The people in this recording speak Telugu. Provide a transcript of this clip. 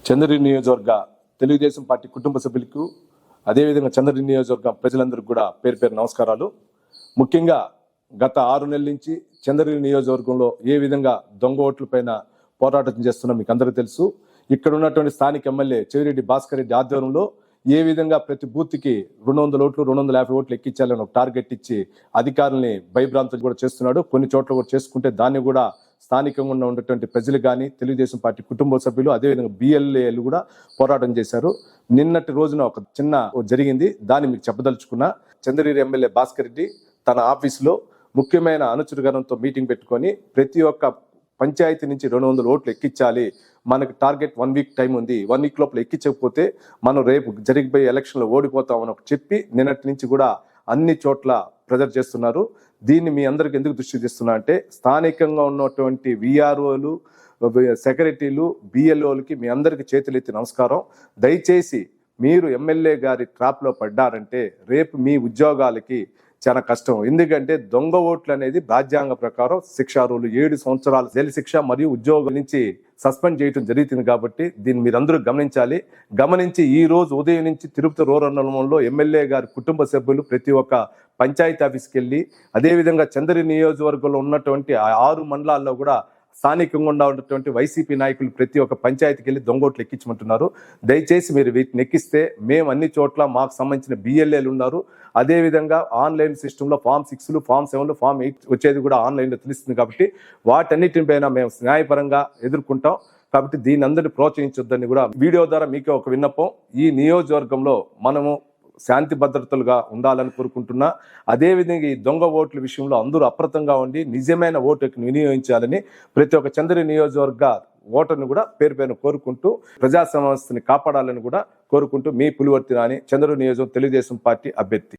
చంద్రగిరి నియోజకవర్గ తెలుగుదేశం పార్టీ కుటుంబ సభ్యులకు అదేవిధంగా చంద్రగిరి నియోజకవర్గ ప్రజలందరికీ కూడా పేరు పేరు నమస్కారాలు. ముఖ్యంగా గత 6 నెలల నుంచి చంద్రగిరి నియోజకవర్గంలో ఏ విధంగా దొంగ ఓట్లపైన పోరాటం చేస్తున్నా మీకు అందరికీ తెలుసు. ఇక్కడ ఉన్నటువంటి స్థానిక ఎమ్మెల్యే చెవిరెడ్డి భాస్కర్ రెడ్డి ఆధ్వర్యంలో ఏ విధంగా ప్రతి బూత్కి 200 ఓట్లు 250 ఓట్లు ఎక్కించాలని ఒక టార్గెట్ ఇచ్చి అధికారుల్ని భయభ్రాంతులు కూడా చేస్తున్నాడు. కొన్ని చోట్ల కూడా చేసుకుంటే దాన్ని కూడా స్థానికంగా ఉన్నటువంటి ప్రజలు కానీ తెలుగుదేశం పార్టీ కుటుంబ సభ్యులు అదేవిధంగా బిఎల్ఏలు కూడా పోరాటం చేశారు. నిన్నటి రోజున ఒక చిన్న జరిగింది, దాన్ని మీకు చెప్పదలుచుకున్నా. చంద్రగిరి ఎమ్మెల్యే భాస్కర్ రెడ్డి తన ఆఫీసులో ముఖ్యమైన అనుచరుగణంతో మీటింగ్ పెట్టుకొని ప్రతి ఒక్క పంచాయతీ నుంచి 200 ఓట్లు ఎక్కించాలి, మనకు టార్గెట్ 1 వీక్ టైం ఉంది, 1 వీక్ లోపల ఎక్కించకపోతే మనం రేపు జరిగిపోయే ఎలక్షన్లో ఓడిపోతామని చెప్పి నిన్నటి నుంచి కూడా అన్ని చోట్ల ప్రెజర్ చేస్తున్నారు. దీన్ని మీ అందరికి ఎందుకు దృష్టి తీస్తున్నా అంటే స్థానికంగా ఉన్నటువంటి విఆర్ఓలు, సెక్రటరీలు, బిఎల్ఓలకి మీ అందరికి చేతులెత్తి నమస్కారం. దయచేసి మీరు ఎమ్మెల్యే గారి ట్రాప్లో పడ్డారంటే రేపు మీ ఉద్యోగాలకి చాలా కష్టం. ఎందుకంటే దొంగ ఓట్లు అనేది రాజ్యాంగ ప్రకారం శిక్షార్హులు 7 సంవత్సరాల జైలు శిక్ష మరియు ఉద్యోగం నుంచి సస్పెండ్ చేయడం జరుగుతుంది. కాబట్టి దీన్ని మీరందరూ గమనించి ఈ రోజు ఉదయం నుంచి తిరుపతి రూరల్ మండలంలో ఎమ్మెల్యే గారి కుటుంబ సభ్యులు ప్రతి ఒక్క పంచాయతీ ఆఫీస్కి వెళ్ళి అదేవిధంగా చంద్రగిరి నియోజకవర్గంలో ఉన్నటువంటి 6 మండలాల్లో కూడా స్థానికంగా ఉన్నటువంటి వైసీపీ నాయకులు ప్రతి ఒక్క పంచాయతీకి వెళ్ళి దొంగోట్లు ఎక్కించమంటున్నారు. దయచేసి మీరు వీటిని ఎక్కిస్తే మేము అన్ని చోట్ల మాకు సంబంధించిన బిఎల్ఏలు ఉన్నారు. అదేవిధంగా ఆన్లైన్ సిస్టంలో ఫామ్ 6, ఫామ్ 7, ఫామ్ 8 వచ్చేది కూడా ఆన్లైన్లో తెలుస్తుంది. కాబట్టి వాటన్నిటిపైన మేము న్యాయపరంగా ఎదుర్కొంటాం. కాబట్టి దీని అందరినీ ప్రోత్సహించొద్దని కూడా వీడియో ద్వారా మీకే ఒక విన్నపం. ఈ నియోజకవర్గంలో మనము శాంతి భద్రతలుగా ఉండాలని కోరుకుంటున్నా. అదేవిధంగా ఈ దొంగ ఓట్ల విషయంలో అందరూ అప్రమత్తంగా ఉండి నిజమైన ఓటును వినియోగించాలని ప్రతి ఒక్క చంద్రగిరి నియోజకవర్గ ఓటర్ని కూడా పేరు పేరును కోరుకుంటూ ప్రజా సమస్యని కాపాడాలని కూడా కోరుకుంటూ మీ పులివర్తి రాణి, చంద్రగిరి నియోజకవర్గం తెలుగుదేశం పార్టీ అభ్యర్థి.